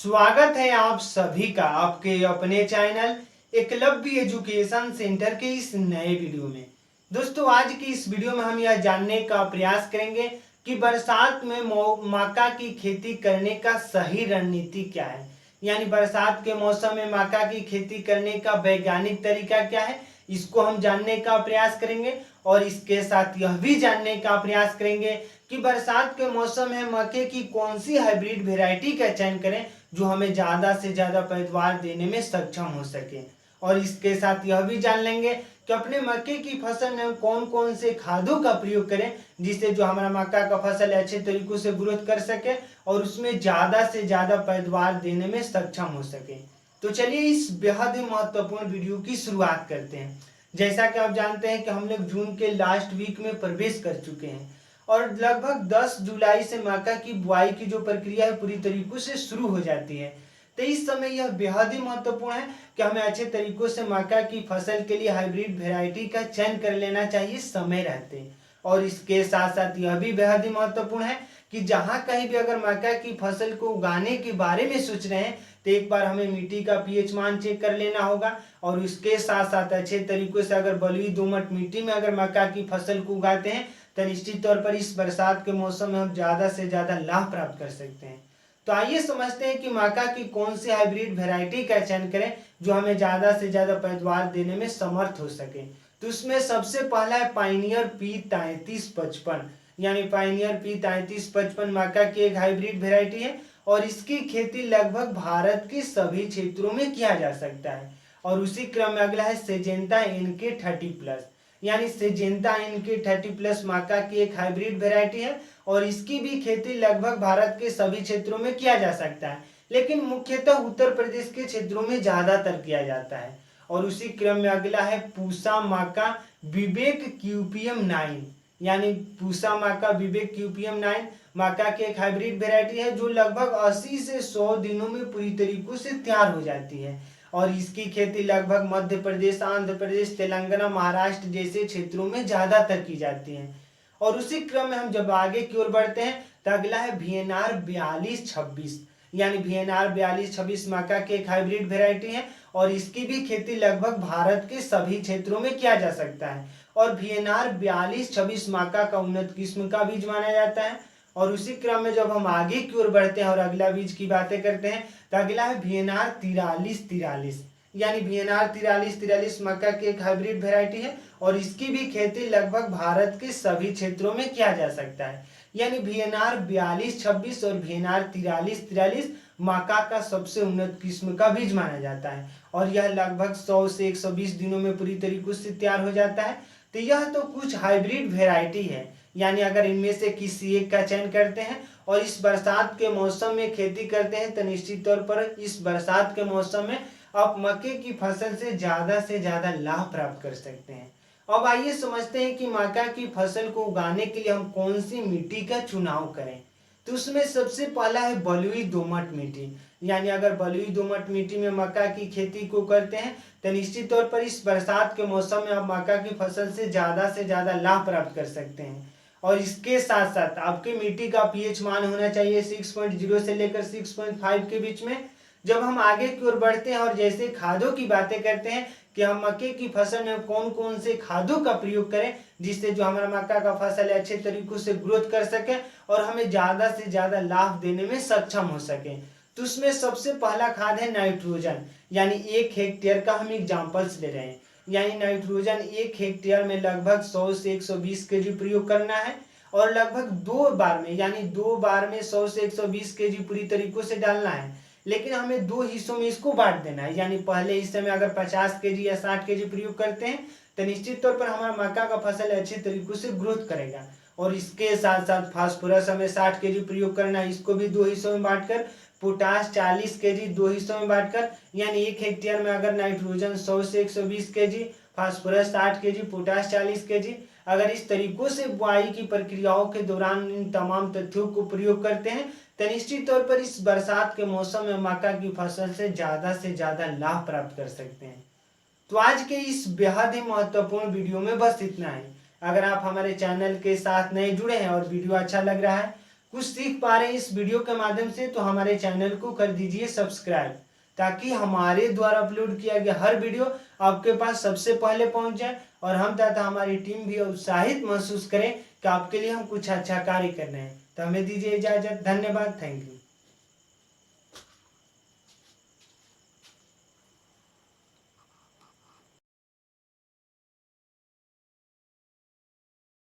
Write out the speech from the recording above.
स्वागत है आप सभी का आपके अपने चैनल एकलव्य एजुकेशन सेंटर के इस नए वीडियो में। दोस्तों, आज की इस वीडियो में हम यह जानने का प्रयास करेंगे कि बरसात में मक्का की खेती करने का सही रणनीति क्या है। यानी बरसात के मौसम में मक्का की खेती करने का वैज्ञानिक तरीका क्या है, इसको हम जानने का प्रयास करेंगे। और इसके साथ यह भी जानने का प्रयास करेंगे कि बरसात के मौसम में मक्के की कौन सी हाइब्रिड वेराइटी का चयन करें जो हमें ज़्यादा से ज़्यादा पैदावार देने में सक्षम हो सके। और इसके साथ यह भी जान लेंगे कि अपने मक्के की फसल में कौन कौन से खादों का प्रयोग करें जिससे जो हमारा मक्का का फसल अच्छे तरीकों से ग्रोथ कर सके और उसमें ज़्यादा से ज़्यादा पैदावार देने में सक्षम हो सके। तो चलिए इस बेहद ही महत्वपूर्ण वीडियो की शुरुआत करते हैं। जैसा कि आप जानते हैं कि हम लोग जून के लास्ट वीक में प्रवेश कर चुके हैं और लगभग 10 जुलाई से मक्का की बुआई की जो प्रक्रिया है पूरी तरीकों से शुरू हो जाती है। तो इस समय यह बेहद ही महत्वपूर्ण है कि हमें अच्छे तरीकों से मक्का की फसल के लिए हाइब्रिड वैरायटी का चयन कर लेना चाहिए समय रहते। और इसके साथ साथ यह भी बेहद ही महत्वपूर्ण है कि जहाँ कहीं भी अगर मक्का की फसल को उगाने के बारे में सोच रहे हैं तो एक बार हमें मिट्टी का पीएच मान चेक कर लेना होगा। और उसके साथ साथ अच्छे तरीकों से अगर बलुई दोमट मिट्टी में अगर मक्का की फसल को उगाते हैं तो निश्चित तौर पर इस बरसात के मौसम में हम ज़्यादा से ज़्यादा लाभ प्राप्त कर सकते हैं। तो आइए समझते हैं कि मक्का की कौन सी हाइब्रिड वैरायटी का चयन करें जो हमें ज़्यादा से ज़्यादा पैदावार देने में समर्थ हो सके। तो उसमें सबसे पहला है पाइनियर P3355। यानी पाइनियर P3355 मक्का की एक हाइब्रिड वैरायटी है और इसकी खेती लगभग भारत के सभी क्षेत्रों में किया जा सकता है। और उसी क्रम में अगला है सिजेंटा NK30+। यानी सिजेंटा NK30+ मक्का की एक हाइब्रिड वैरायटी है और इसकी भी खेती लगभग भारत के सभी क्षेत्रों में किया जा सकता है, लेकिन मुख्यतः उत्तर प्रदेश के क्षेत्रों में ज्यादातर किया जाता है। और उसी क्रम में अगला है पूसा मक्का विवेक QPM9। यानी पूसा मक्का विवेक QPM9 मक्का की एक हाइब्रिड वैरायटी है जो लगभग 80 से 100 दिनों में पूरी तरीकों से तैयार हो जाती है। और इसकी खेती लगभग मध्य प्रदेश, आंध्र प्रदेश, तेलंगाना, महाराष्ट्र जैसे क्षेत्रों में ज्यादातर की जाती है। और उसी क्रम में हम जब आगे की ओर बढ़ते हैं तो अगला है VNR 4226। यानी VNR 4226 मक्का की एक हाइब्रिड वेराइटी है और इसकी भी खेती लगभग भारत के सभी क्षेत्रों में किया जा सकता है। और VNR 4226 मक्का का उन्नत किस्म का बीज माना जाता है। और उसी क्रम में जब हम आगे की ओर बढ़ते हैं और अगला बीज की बातें करते हैं तो अगला है VNR 4343। यानी VNR 4343 मक्का की एक हाइब्रिड वेराइटी है और इसकी भी खेती लगभग भारत के सभी क्षेत्रों में किया जा सकता है। यानी VNR 4226 और VNR 4343 मक्का का सबसे उन्नत किस्म का बीज माना जाता है और यह लगभग 100 से 120 दिनों में पूरी तरीके से तैयार हो जाता है। तो यह तो कुछ हाइब्रिड वेराइटी है। यानी अगर इनमें से किसी एक का चयन करते हैं और इस बरसात के मौसम में खेती करते हैं तो निश्चित तौर पर इस बरसात के मौसम में आप मक्के की फसल से ज़्यादा लाभ प्राप्त कर सकते हैं। अब आइए समझते हैं कि मक्का की फसल को उगाने के लिए हम कौन सी मिट्टी का चुनाव करें। तो उसमें सबसे पहला है बलुई दोमट मिट्टी। यानी अगर बलुई दोमट मिट्टी में मक्का की खेती को करते हैं तो निश्चित तौर पर इस बरसात के मौसम में आप मक्का की फसल से ज़्यादा लाभ प्राप्त कर सकते हैं। और इसके साथ साथ आपकी मिट्टी का पीएच मान होना चाहिए 6.0 से लेकर 6.5 के बीच में। जब हम आगे की ओर बढ़ते हैं और जैसे खादों की बातें करते हैं कि हम मक्के की फसल में कौन कौन से खादों का प्रयोग करें जिससे जो हमारा मक्का का फसल है अच्छे तरीकों से ग्रोथ कर सके और हमें ज़्यादा से ज़्यादा लाभ देने में सक्षम हो सके। तो उसमें सबसे पहला खाद है नाइट्रोजन। यानी 1 हेक्टेयर का हम एग्जाम्पल्स ले रहे हैं। यानी नाइट्रोजन 1 हेक्टेयर में लगभग 100 से 120 kg प्रयोग करना है और लगभग 2 बार में यानी 2 बार में 100 से 120 kg पूरी तरीकों से डालना है। लेकिन हमें 2 हिस्सों में इसको बांट देना है। यानी पहले हिस्से में अगर 50 kg या 60 kg प्रयोग करते हैं तो निश्चित तौर पर हमारा मक्का का फसल अच्छे तरीकों से ग्रोथ करेगा। और इसके साथ साथ फास्फोरस हमें 60 kg प्रयोग करना है, इसको भी 2 हिस्सों में बांटकर। पोटाश 40 kg 2 हिस्सों में बांटकर। यानी 1 हेक्टेयर में अगर नाइट्रोजन 100 से 120 kg, phosphorus 60 kg, potash 40 kg, अगर इस तरीकों से बुआई की प्रक्रियाओं के दौरान इन तमाम तथ्यों को प्रयोग करते हैं तो निश्चित तौर पर इस बरसात के मौसम में मक्का की फसल से ज़्यादा लाभ प्राप्त कर सकते हैं। तो आज के इस बेहद ही महत्वपूर्ण वीडियो में बस इतना ही। अगर आप हमारे चैनल के साथ नए जुड़े हैं और वीडियो अच्छा लग रहा है कुछ सीख पा रहे हैं इस वीडियो के माध्यम से, तो हमारे चैनल को कर दीजिए सब्सक्राइब, ताकि हमारे द्वारा अपलोड किया गया हर वीडियो आपके पास सबसे पहले पहुंच जाए और हम तथा हमारी टीम भी उत्साहित महसूस करें कि आपके लिए हम कुछ अच्छा कार्य कर रहे हैं। तो हमें दीजिए इजाजत। धन्यवाद। Thank you.